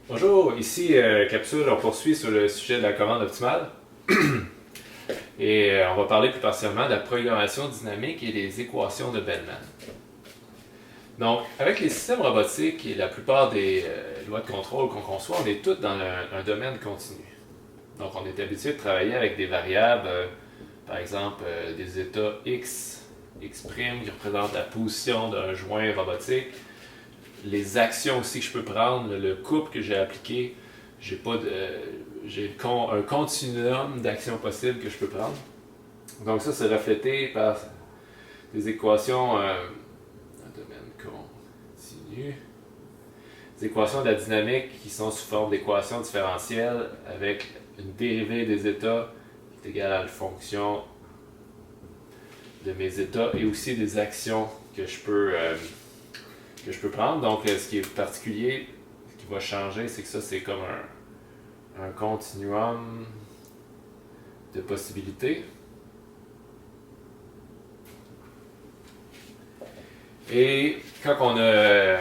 Bonjour, ici Capsule, on poursuit sur le sujet de la commande optimale et on va parler plus particulièrement de la programmation dynamique et des équations de Bellman. Donc, avec les systèmes robotiques et la plupart des lois de contrôle qu'on conçoit, on est tous dans un domaine continu. Donc, on est habitué de travailler avec des variables, par exemple des états X, X' qui représentent la position d'un joint robotique, les actions aussi que je peux prendre, le couple que j'ai appliqué, j'ai un continuum d'actions possibles que je peux prendre. Donc ça, c'est reflété par des équations un domaine continu. Des équations de la dynamique qui sont sous forme d'équations différentielles avec une dérivée des états qui est égale à la fonction de mes états et aussi des actions que je peux prendre. Donc, ce qui est particulier, ce qui va changer, c'est que ça, c'est comme un continuum de possibilités. Et quand on a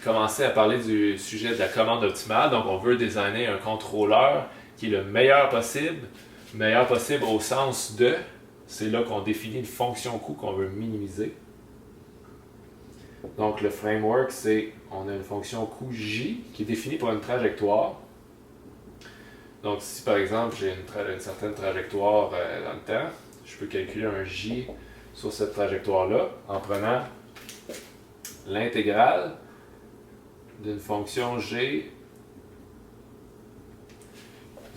commencé à parler du sujet de la commande optimale, donc on veut designer un contrôleur qui est le meilleur possible au sens de, c'est là qu'on définit une fonction coût qu'on veut minimiser. Donc le framework, c'est, on a une fonction coût J qui est définie pour une trajectoire. Donc si par exemple j'ai une certaine trajectoire dans le temps, je peux calculer un J sur cette trajectoire-là en prenant l'intégrale d'une fonction G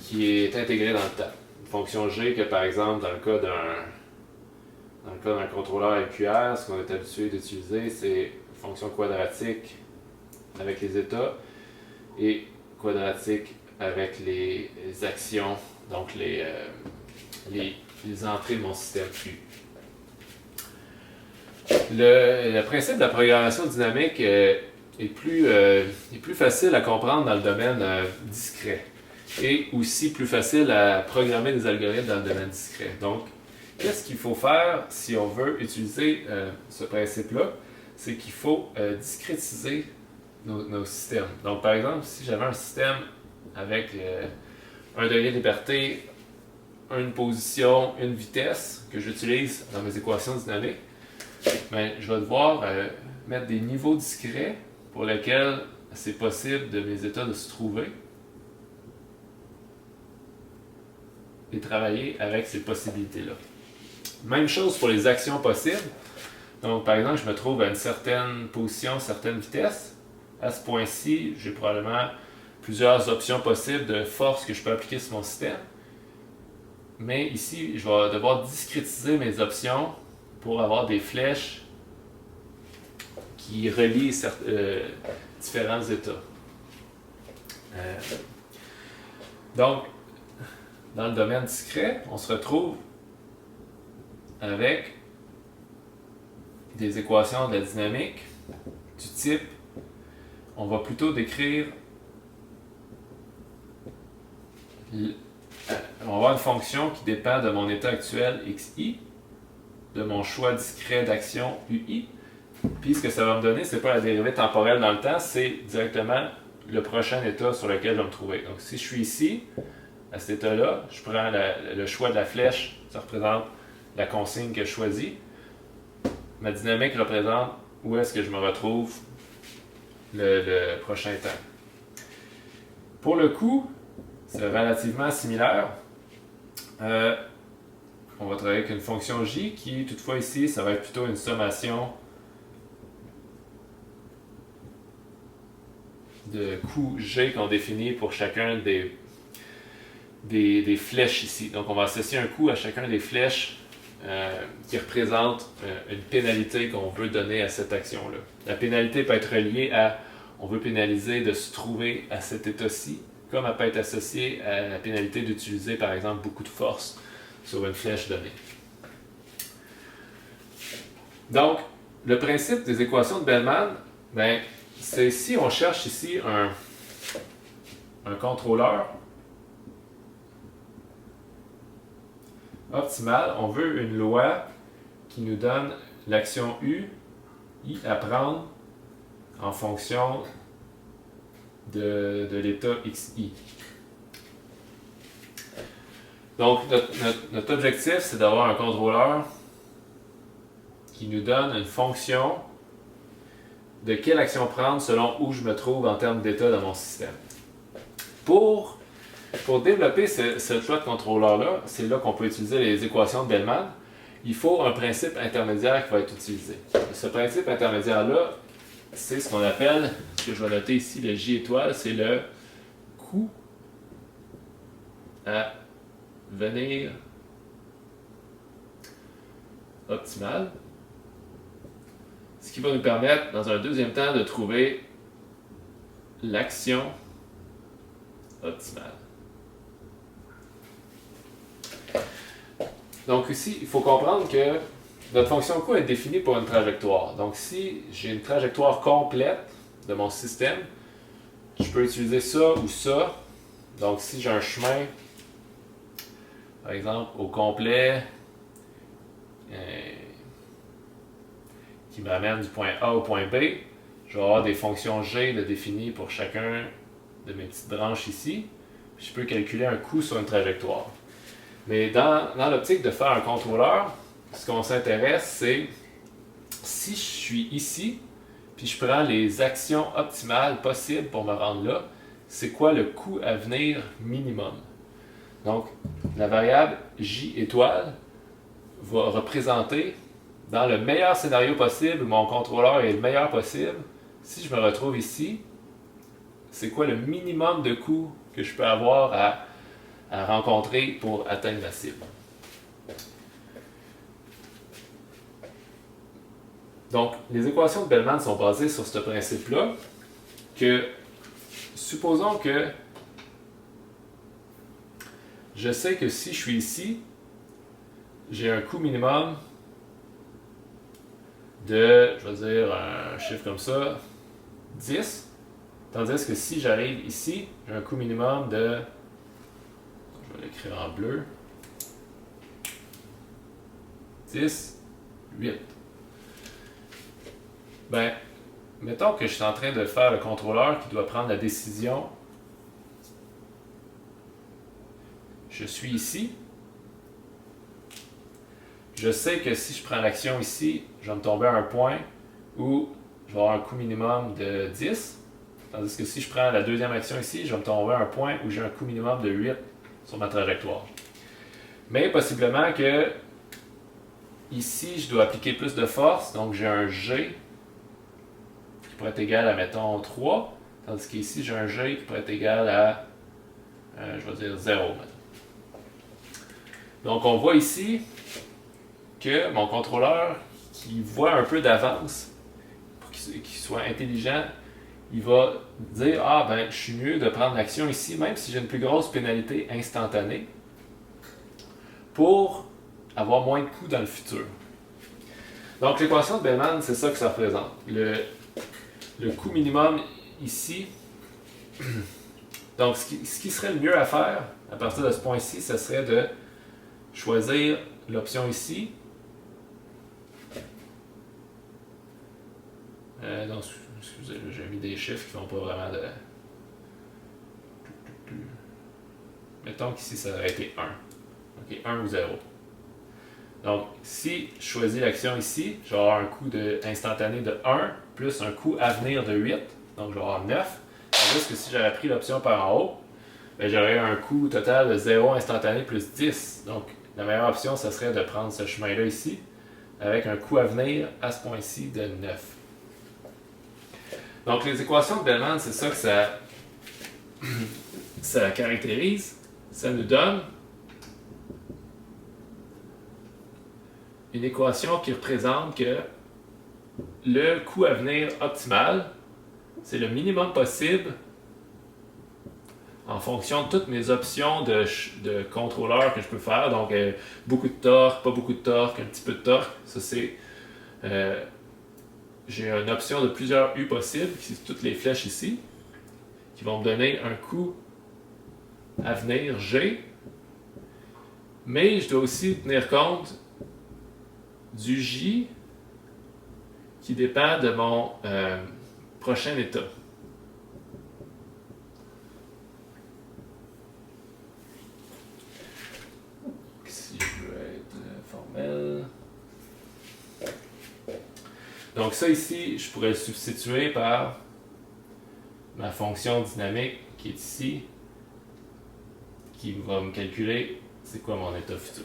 qui est intégrée dans le temps. Une fonction G que par exemple dans le cas d'un contrôleur LQR, ce qu'on est habitué d'utiliser, c'est une fonction quadratique avec les états et quadratique avec les actions, donc les entrées de mon système U. Le principe de la programmation dynamique est plus facile à comprendre dans le domaine discret et aussi plus facile à programmer des algorithmes dans le domaine discret. Donc, qu'est-ce qu'il faut faire si on veut utiliser ce principe-là? C'est qu'il faut discrétiser nos systèmes. Donc, par exemple, si j'avais un système avec un degré de liberté, une position, une vitesse que j'utilise dans mes équations dynamiques, ben, je vais devoir mettre des niveaux discrets pour lesquels c'est possible de mes états de se trouver et travailler avec ces possibilités-là. Même chose pour les actions possibles. Donc, par exemple, je me trouve à une certaine position, certaine vitesse. À ce point-ci, j'ai probablement plusieurs options possibles de force que je peux appliquer sur mon système. Mais ici, je vais devoir discrétiser mes options pour avoir des flèches qui relient différents états. Donc, dans le domaine discret, on se retrouve avec des équations de la dynamique du type, on va plutôt décrire, on va avoir une fonction qui dépend de mon état actuel xi, de mon choix discret d'action ui, puis ce que ça va me donner, c'est pas la dérivée temporelle dans le temps, c'est directement le prochain état sur lequel je vais me trouver. Donc si je suis ici, à cet état-là, je prends le choix de la flèche, ça représente la consigne que je choisis. Ma dynamique représente où est-ce que je me retrouve le prochain temps. Pour le coup, c'est relativement similaire. On va travailler avec une fonction J qui, toutefois ici, ça va être plutôt une sommation de coûts G qu'on définit pour chacun des flèches ici. Donc on va associer un coût à chacun des flèches qui représente une pénalité qu'on veut donner à cette action-là. La pénalité peut être reliée à, on veut pénaliser de se trouver à cet état-ci, comme elle peut être associée à la pénalité d'utiliser par exemple beaucoup de force sur une flèche donnée. Donc, le principe des équations de Bellman, ben, c'est si on cherche ici un contrôleur optimal, on veut une loi qui nous donne l'action U, I à prendre en fonction de l'état XI. Donc, notre objectif, c'est d'avoir un contrôleur qui nous donne une fonction de quelle action prendre selon où je me trouve en termes d'état dans mon système. Pour développer ce choix de contrôleur-là, c'est là qu'on peut utiliser les équations de Bellman. Il faut un principe intermédiaire qui va être utilisé. Ce principe intermédiaire-là, c'est ce qu'on appelle, ce que je vais noter ici, le J étoile, c'est le coût à venir optimal. Ce qui va nous permettre, dans un deuxième temps, de trouver l'action optimale. Donc ici, il faut comprendre que notre fonction coût est définie pour une trajectoire. Donc si j'ai une trajectoire complète de mon système, je peux utiliser ça ou ça. Donc si j'ai un chemin, par exemple, au complet, qui me ramène du point A au point B, je vais avoir des fonctions G de définies pour chacun de mes petites branches ici. Je peux calculer un coût sur une trajectoire. Mais dans l'optique de faire un contrôleur, ce qu'on s'intéresse, c'est si je suis ici, puis je prends les actions optimales possibles pour me rendre là, c'est quoi le coût à venir minimum? Donc, la variable J étoile va représenter, dans le meilleur scénario possible, où mon contrôleur est le meilleur possible, si je me retrouve ici, c'est quoi le minimum de coût que je peux avoir à rencontrer pour atteindre ma cible. Donc, les équations de Bellman sont basées sur ce principe-là, que supposons que je sais que si je suis ici, j'ai un coût minimum de, je vais dire un chiffre comme ça, 10, tandis que si j'arrive ici, j'ai un coût minimum de, je vais l'écrire en bleu, 10, 8. Ben, mettons que je suis en train de faire le contrôleur qui doit prendre la décision. Je suis ici. Je sais que si je prends l'action ici, je vais me tomber à un point où je vais avoir un coût minimum de 10. Tandis que si je prends la deuxième action ici, je vais me tomber à un point où j'ai un coût minimum de 8 sur ma trajectoire. Mais possiblement que ici, je dois appliquer plus de force, donc j'ai un G qui pourrait être égal à, mettons, 3, tandis qu'ici, j'ai un G qui pourrait être égal à, je vais dire 0. Donc, on voit ici que mon contrôleur, qui voit un peu d'avance, pour qu'il soit intelligent, il va dire « Ah, ben, je suis mieux de prendre l'action ici, même si j'ai une plus grosse pénalité instantanée, pour avoir moins de coûts dans le futur. » Donc, l'équation de Bellman, c'est ça que ça représente. Le coût minimum ici. Donc, ce qui serait le mieux à faire, à partir de ce point-ci, ce serait de choisir l'option ici. Donc, excusez, j'ai mis des chiffres qui ne font pas vraiment de... Mettons qu'ici, ça aurait été 1. OK, 1 ou 0. Donc, si je choisis l'action ici, je vais avoir un coût instantané de 1 plus un coût à venir de 8. Donc, je vais avoir 9. Tandis que si j'avais pris l'option par en haut, ben, j'aurais un coût total de 0 instantané plus 10. Donc, la meilleure option, ce serait de prendre ce chemin-là ici, avec un coût à venir à ce point-ci de 9. Donc, les équations de Bellman, c'est ça que ça caractérise. Ça nous donne une équation qui représente que le coût à venir optimal, c'est le minimum possible en fonction de toutes mes options de contrôleur que je peux faire. Donc, beaucoup de torque, pas beaucoup de torque, un petit peu de torque. Ça, c'est... j'ai une option de plusieurs U possibles, qui sont toutes les flèches ici, qui vont me donner un coût à venir G. Mais je dois aussi tenir compte du J qui dépend de mon prochain état. Donc ça ici, je pourrais le substituer par ma fonction dynamique qui est ici, qui va me calculer c'est quoi mon état futur.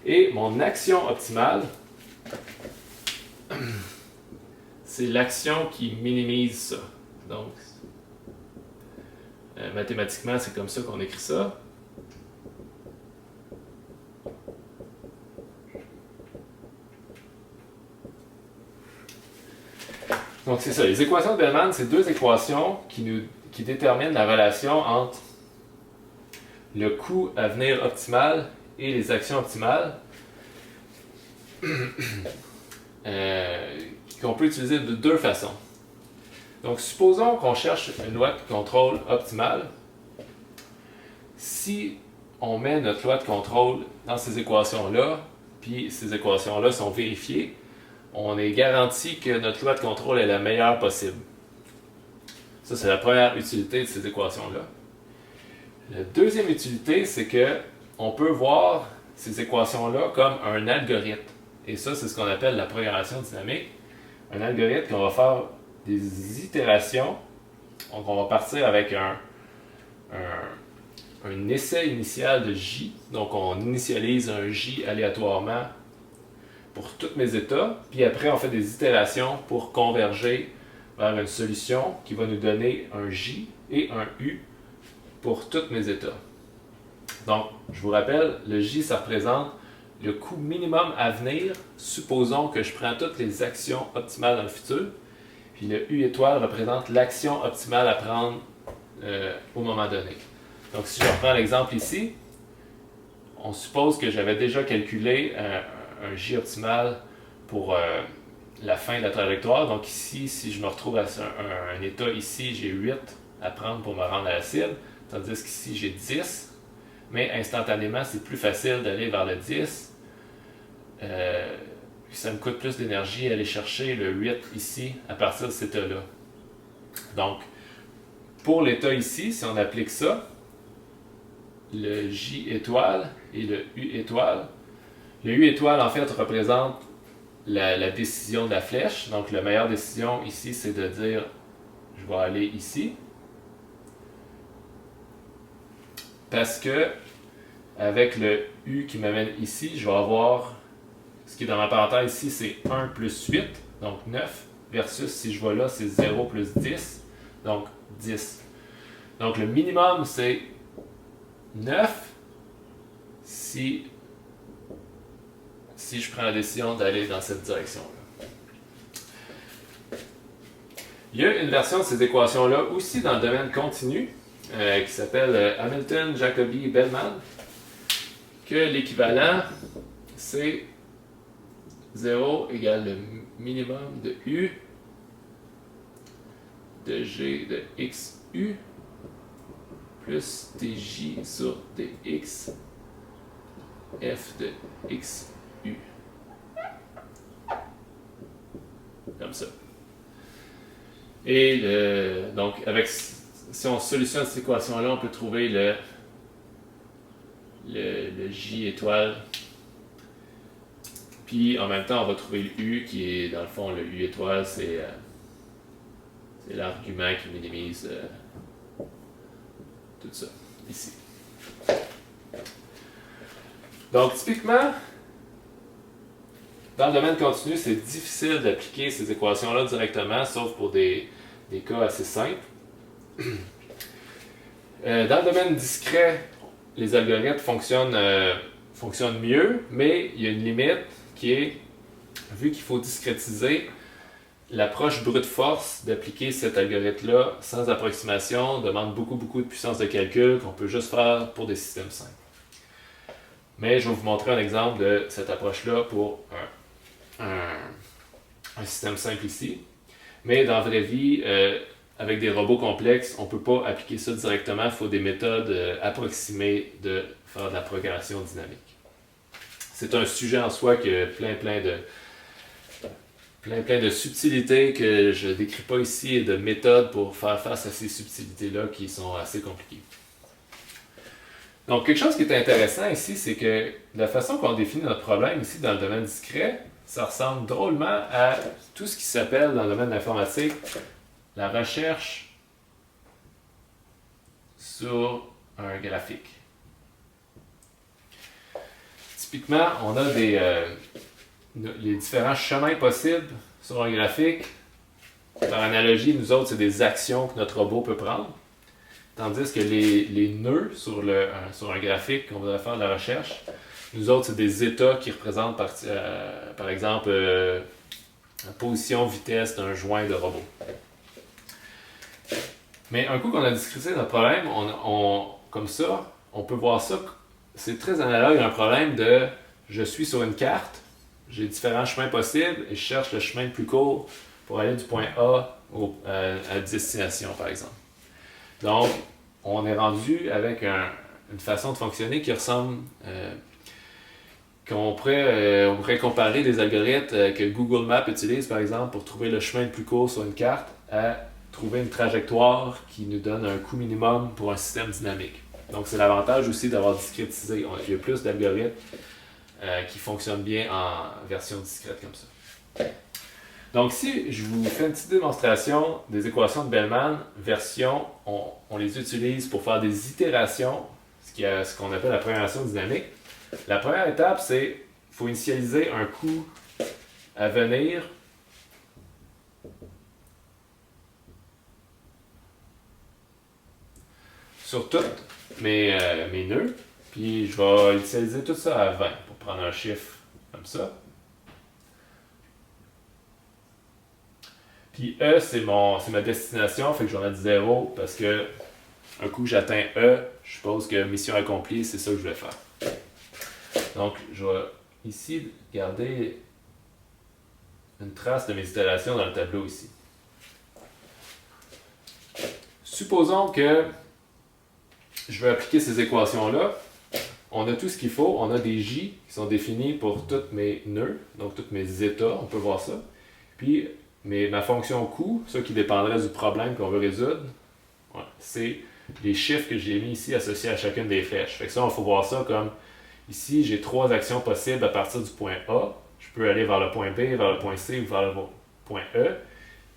Et mon action optimale, c'est l'action qui minimise ça. Donc, mathématiquement, c'est comme ça qu'on écrit ça. Donc, c'est ça. Les équations de Bellman, c'est deux équations qui déterminent la relation entre le coût à venir optimal et les actions optimales qu'on peut utiliser de deux façons. Donc, supposons qu'on cherche une loi de contrôle optimale. Si on met notre loi de contrôle dans ces équations-là, puis ces équations-là sont vérifiées, on est garanti que notre loi de contrôle est la meilleure possible. Ça, c'est la première utilité de ces équations-là. La deuxième utilité, c'est que on peut voir ces équations-là comme un algorithme. Et ça, c'est ce qu'on appelle la programmation dynamique. Un algorithme qu'on va faire des itérations. Donc, on va partir avec un essai initial de J. Donc, on initialise un J aléatoirement pour tous mes états. Puis après, on fait des itérations pour converger vers une solution qui va nous donner un J et un U pour tous mes états. Donc, je vous rappelle, le J, ça représente le coût minimum à venir, supposons que je prends toutes les actions optimales dans le futur. Puis le U étoile représente l'action optimale à prendre au moment donné. Donc, si je reprends l'exemple ici, on suppose que j'avais déjà calculé un J optimal pour la fin de la trajectoire. Donc ici, si je me retrouve à un état ici, j'ai 8 à prendre pour me rendre à la cible, tandis qu'ici, j'ai 10. Mais instantanément, c'est plus facile d'aller vers le 10. Ça me coûte plus d'énergie aller chercher le 8 ici à partir de cet état-là. Donc, pour l'état ici, si on applique ça, le J étoile et le U étoile, le U étoile, en fait, représente la décision de la flèche. Donc, la meilleure décision ici, c'est de dire, je vais aller ici. Parce que, avec le U qui m'amène ici, je vais avoir, ce qui est dans ma parenthèse ici, c'est 1 plus 8, donc 9, versus si je vais là, c'est 0 plus 10, donc 10. Donc, le minimum, c'est 9 si je prends la décision d'aller dans cette direction-là. Il y a une version de ces équations-là aussi dans le domaine continu qui s'appelle Hamilton, Jacobi, Bellman, que l'équivalent, c'est 0 égale le minimum de U de G de XU plus dj sur dx f de xu. Comme ça. Et donc, si on solutionne cette équation-là, on peut trouver le J étoile. Puis, en même temps, on va trouver le U, qui est, dans le fond, le U étoile, c'est l'argument qui minimise tout ça, ici. Donc, typiquement, dans le domaine continu, c'est difficile d'appliquer ces équations-là directement, sauf pour des cas assez simples. Dans le domaine discret, les algorithmes fonctionnent mieux, mais il y a une limite qui est, vu qu'il faut discrétiser, l'approche brute force d'appliquer cet algorithme-là sans approximation demande beaucoup de puissance de calcul qu'on peut juste faire pour des systèmes simples. Mais je vais vous montrer un exemple de cette approche-là pour un système simple ici. Mais dans la vraie vie, avec des robots complexes, on ne peut pas appliquer ça directement. Il faut des méthodes approximées de faire de la programmation dynamique. C'est un sujet en soi qui a plein de subtilités que je ne décris pas ici et de méthodes pour faire face à ces subtilités-là qui sont assez compliquées. Donc, quelque chose qui est intéressant ici, c'est que la façon qu'on définit notre problème ici dans le domaine discret, ça ressemble drôlement à tout ce qui s'appelle dans le domaine de l'informatique la recherche sur un graphique. Typiquement, on a les différents chemins possibles sur un graphique. Par analogie, nous autres, c'est des actions que notre robot peut prendre. Tandis que les nœuds sur un graphique qu'on voudrait faire de la recherche, nous autres, c'est des états qui représentent par exemple la position, vitesse d'un joint de robot. Mais un coup qu'on a discuté notre problème, comme ça, on peut voir ça, c'est très analogue à un problème de je suis sur une carte, j'ai différents chemins possibles et je cherche le chemin le plus court pour aller du point A à la destination, par exemple. Donc, on est rendu avec une façon de fonctionner qui ressemble, on pourrait comparer des algorithmes que Google Maps utilise, par exemple, pour trouver le chemin le plus court sur une carte, à trouver une trajectoire qui nous donne un coût minimum pour un système dynamique. Donc, c'est l'avantage aussi d'avoir discrétisé. Il y a plus d'algorithmes qui fonctionnent bien en version discrète comme ça. Donc, si je vous fais une petite démonstration des équations de Bellman, version, on les utilise pour faire des itérations, ce qu'on appelle la programmation dynamique. La première étape, c'est qu'il faut initialiser un coût à venir sur tous mes nœuds. Puis je vais initialiser tout ça à 20 pour prendre un chiffre comme ça. Puis E, c'est ma destination, fait que j'en ai 0 parce que un coup que j'atteins E, je suppose que mission accomplie, c'est ça que je vais faire. Donc, je vais ici garder une trace de mes itérations dans le tableau ici. Supposons que je veux appliquer ces équations-là. On a tout ce qu'il faut. On a des J qui sont définis pour tous mes nœuds, donc tous mes états, on peut voir ça. Puis, ma fonction coût, ça qui dépendrait du problème qu'on veut résoudre, c'est les chiffres que j'ai mis ici associés à chacune des flèches. Fait que ça, il faut voir ça comme, ici, j'ai 3 actions possibles à partir du point A. Je peux aller vers le point B, vers le point C ou vers le point E,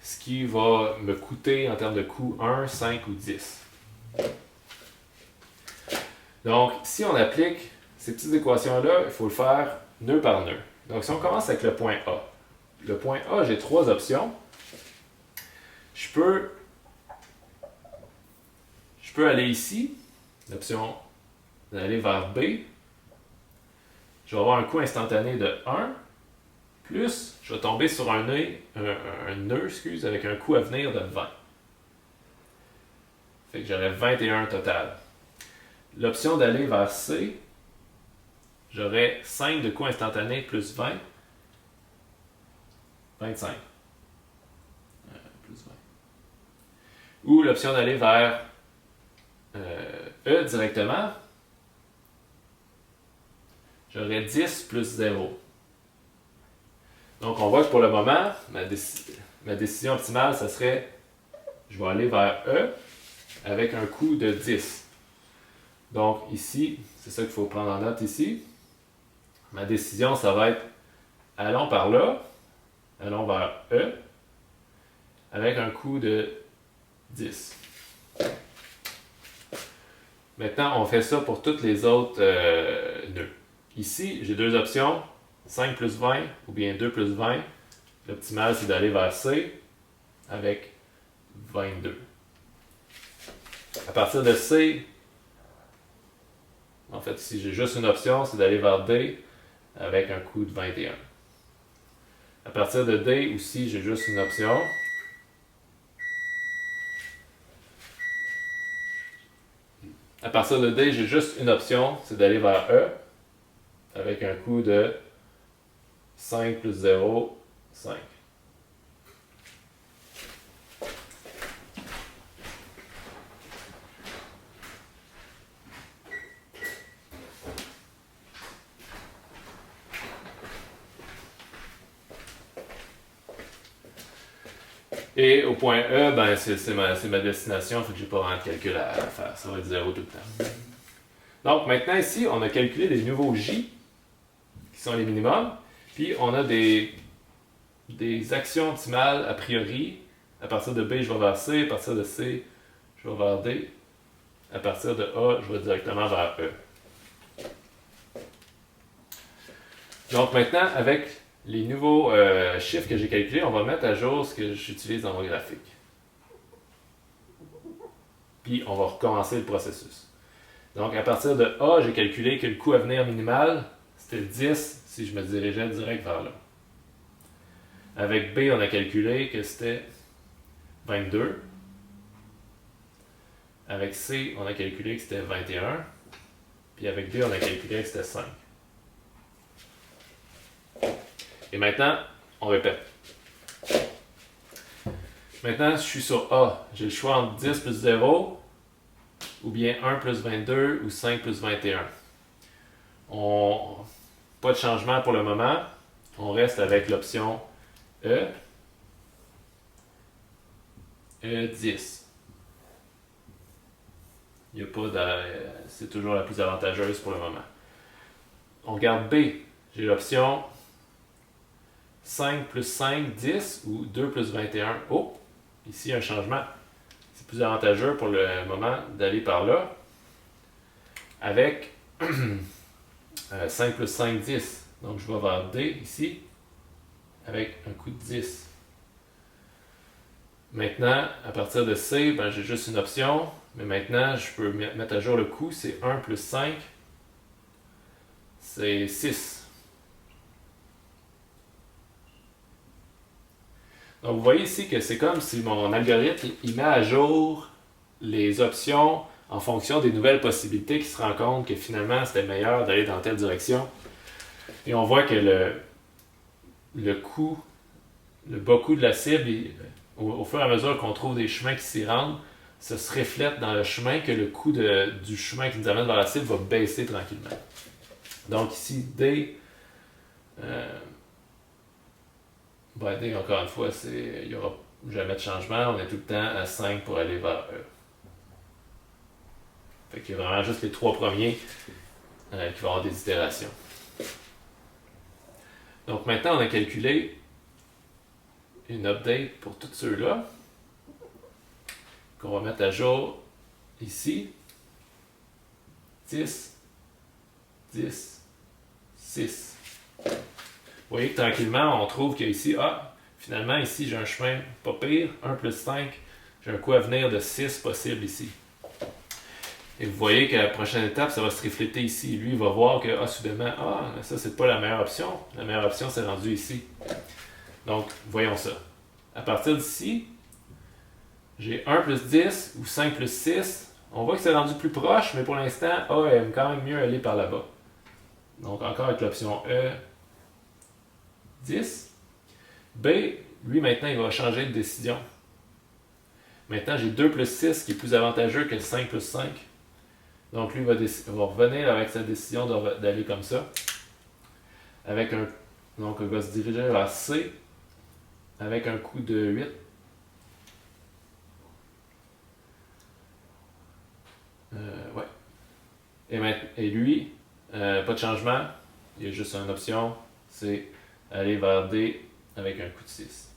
ce qui va me coûter en termes de coût 1, 5 ou 10. Donc, si on applique ces petites équations-là, il faut le faire nœud par nœud. Donc, si on commence avec le point A. Le point A, j'ai 3 options. Je peux aller ici, l'option d'aller vers B. Je vais avoir un coût instantané de 1, plus je vais tomber sur un nœud avec un coût à venir de 20. Fait que j'aurai 21 total. L'option d'aller vers C, j'aurai 5 de coût instantané plus 20, 25. Plus 20. Ou l'option d'aller vers E directement, j'aurai 10 plus 0. Donc, on voit que pour le moment, ma décision optimale, ça serait, je vais aller vers E avec un coût de 10. Donc, ici, c'est ça qu'il faut prendre en note ici. Ma décision, ça va être, allons par là, allons vers E, avec un coût de 10. Maintenant, on fait ça pour tous les autres nœuds. Ici, j'ai 2 options, 5 plus 20 ou bien 2 plus 20. L'optimal, c'est d'aller vers C avec 22. À partir de C, en fait, ici, j'ai juste une option, c'est d'aller vers D avec un coût de 21. À partir de D, aussi, j'ai juste une option. À partir de D, j'ai juste une option, c'est d'aller vers E avec un coût de 5 plus 0, 5. Et au point E, ben, c'est ma destination, il faut que j'ai pas vraiment de calcul à faire. Ça va être 0 tout le temps. Donc maintenant ici, on a calculé des nouveaux J, qui sont les minimums, puis on a des actions optimales a priori. À partir de B, je vais vers C, à partir de C, je vais vers D, à partir de A, je vais directement vers E. Donc maintenant, avec les nouveaux chiffres que j'ai calculés, on va mettre à jour ce que j'utilise dans mon graphique. Puis on va recommencer le processus. Donc à partir de A, j'ai calculé que le coût à venir minimal, c'était 10 si je me dirigeais direct vers là. Avec B, on a calculé que c'était 22. Avec C, on a calculé que c'était 21. Puis avec D, on a calculé que c'était 5. Et maintenant, on répète. Maintenant, je suis sur A. J'ai le choix entre 10 plus 0, ou bien 1 plus 22, ou 5 plus 21. Pas de changement pour le moment. On reste avec l'option E. E10. Il y a pas c'est toujours la plus avantageuse pour le moment. On regarde B. J'ai l'option 5 plus 5, 10 ou 2 plus 21. Oh, ici il y a un changement. C'est plus avantageux pour le moment d'aller par là. Avec 5 plus 5, 10. Donc je vais vers D ici. Avec un coût de 10. Maintenant, à partir de C, j'ai juste une option. Mais maintenant, je peux mettre à jour le coût. C'est 1 plus 5. C'est 6. Donc, vous voyez ici que c'est comme si mon algorithme il met à jour les options en fonction des nouvelles possibilités qui se rend compte que finalement, c'était meilleur d'aller dans telle direction. Et on voit que le coût, le bas coût de la cible, au fur et à mesure qu'on trouve des chemins qui s'y rendent, ça se reflète dans le chemin que le coût du chemin qui nous amène vers la cible va baisser tranquillement. Donc ici, D, D, encore une fois, il n'y aura jamais de changement. On est tout le temps à 5 pour aller vers E. Fait qu'il y a vraiment juste les trois premiers qui vont avoir des itérations. Donc maintenant, on a calculé une update pour tous ceux-là qu'on va mettre à jour ici. 10, 10, 6. Vous voyez que tranquillement, on trouve qu'ici, finalement, ici, j'ai un chemin pas pire, 1 plus 5, j'ai un coût à venir de 6 possible ici. Et vous voyez qu'à la prochaine étape, ça va se refléter ici. Lui, il va voir que, soudainement, ça, c'est pas la meilleure option. La meilleure option, c'est rendu ici. Donc, voyons ça. À partir d'ici, j'ai 1 plus 10 ou 5 plus 6. On voit que c'est rendu plus proche, mais pour l'instant, A aime quand même mieux aller par là-bas. Donc, encore avec l'option E, 10. B, lui, maintenant, il va changer de décision. Maintenant, j'ai 2 plus 6 qui est plus avantageux que 5 plus 5. Donc, lui va revenir avec sa décision d'aller comme ça. Donc, il va se diriger vers C avec un coût de 8. Ouais. Et lui, pas de changement. Il y a juste une option, c'est aller vers D avec un coût de 6.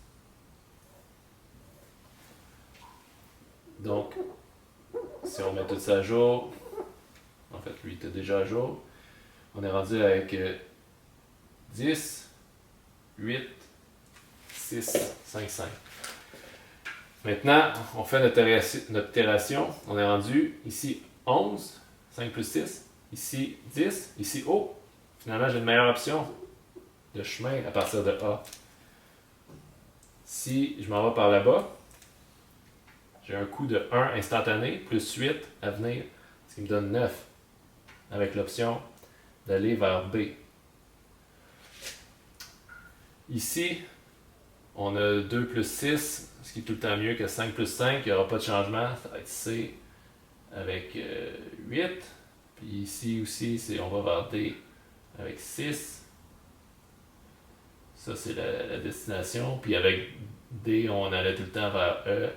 Donc, si on met tout ça à jour, en fait, lui était déjà à jour, on est rendu avec 10, 8, 6, 5, 5. Maintenant, on fait notre itération. On est rendu ici 11, 5 plus 6, ici 10, ici finalement j'ai une meilleure option de chemin à partir de A. Si je m'en vais par là-bas, j'ai un coût de 1 instantané plus 8 à venir, ce qui me donne 9 avec l'option d'aller vers B. Ici, on a 2 plus 6, ce qui est tout le temps mieux que 5 plus 5. Il n'y aura pas de changement. Ça va être C avec 8. Puis ici aussi, on va vers D avec 6. Ça, c'est la destination. Puis avec D, on allait tout le temps vers E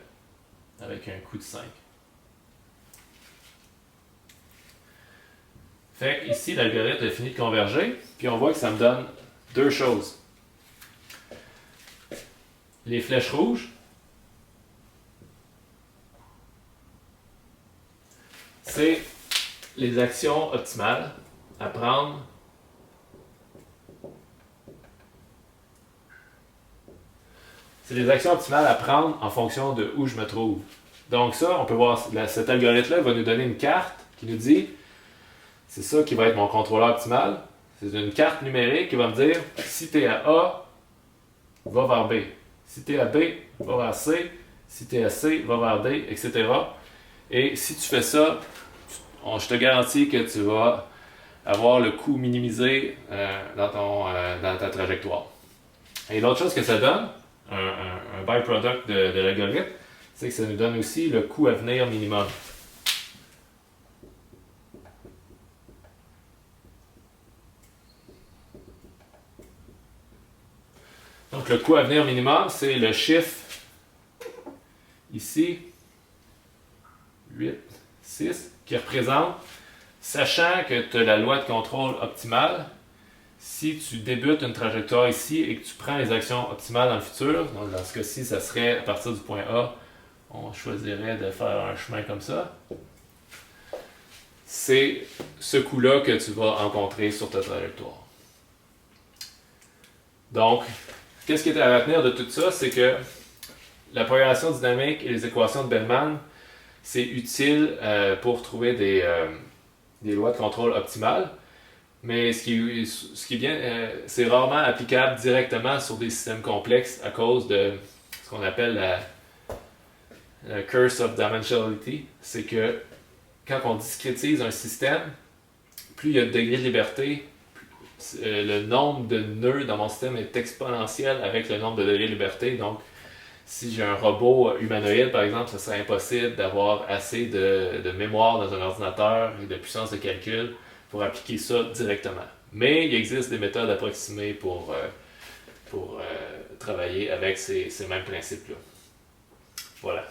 avec un coût de 5. Fait que ici, l'algorithme a fini de converger, puis on voit que ça me donne deux choses. Les flèches rouges, c'est les actions optimales à prendre en fonction de où je me trouve. Donc ça, on peut voir, cet algorithme-là va nous donner une carte qui nous dit, c'est ça qui va être mon contrôleur optimal. C'est une carte numérique qui va me dire, si tu es à A, va vers B. Si tu es à B, va vers C. Si tu es à C, va vers D, etc. Et si tu fais ça, je te garantis que tu vas avoir le coût minimisé dans ta trajectoire. Et l'autre chose que ça donne, un byproduct de l'algorithme, c'est que ça nous donne aussi le coût à venir minimum. Donc le coût à venir minimum, c'est le chiffre ici, 8, 6, qui représente, sachant que tu as la loi de contrôle optimale, si tu débutes une trajectoire ici et que tu prends les actions optimales dans le futur, donc dans ce cas-ci, ça serait à partir du point A, on choisirait de faire un chemin comme ça. C'est ce coût-là que tu vas rencontrer sur ta trajectoire. Donc, qu'est-ce qui est à retenir de tout ça? C'est que la programmation dynamique et les équations de Bellman, c'est utile pour trouver des lois de contrôle optimales. Mais ce qui est bien, c'est rarement applicable directement sur des systèmes complexes à cause de ce qu'on appelle la curse of dimensionality. C'est que quand on discrétise un système, plus il y a de degrés de liberté, le nombre de nœuds dans mon système est exponentiel avec le nombre de degrés de liberté. Donc, si j'ai un robot humanoïde, par exemple, ce serait impossible d'avoir assez de mémoire dans un ordinateur et de puissance de calcul pour appliquer ça directement. Mais il existe des méthodes approximées pour travailler avec ces mêmes principes-là. Voilà.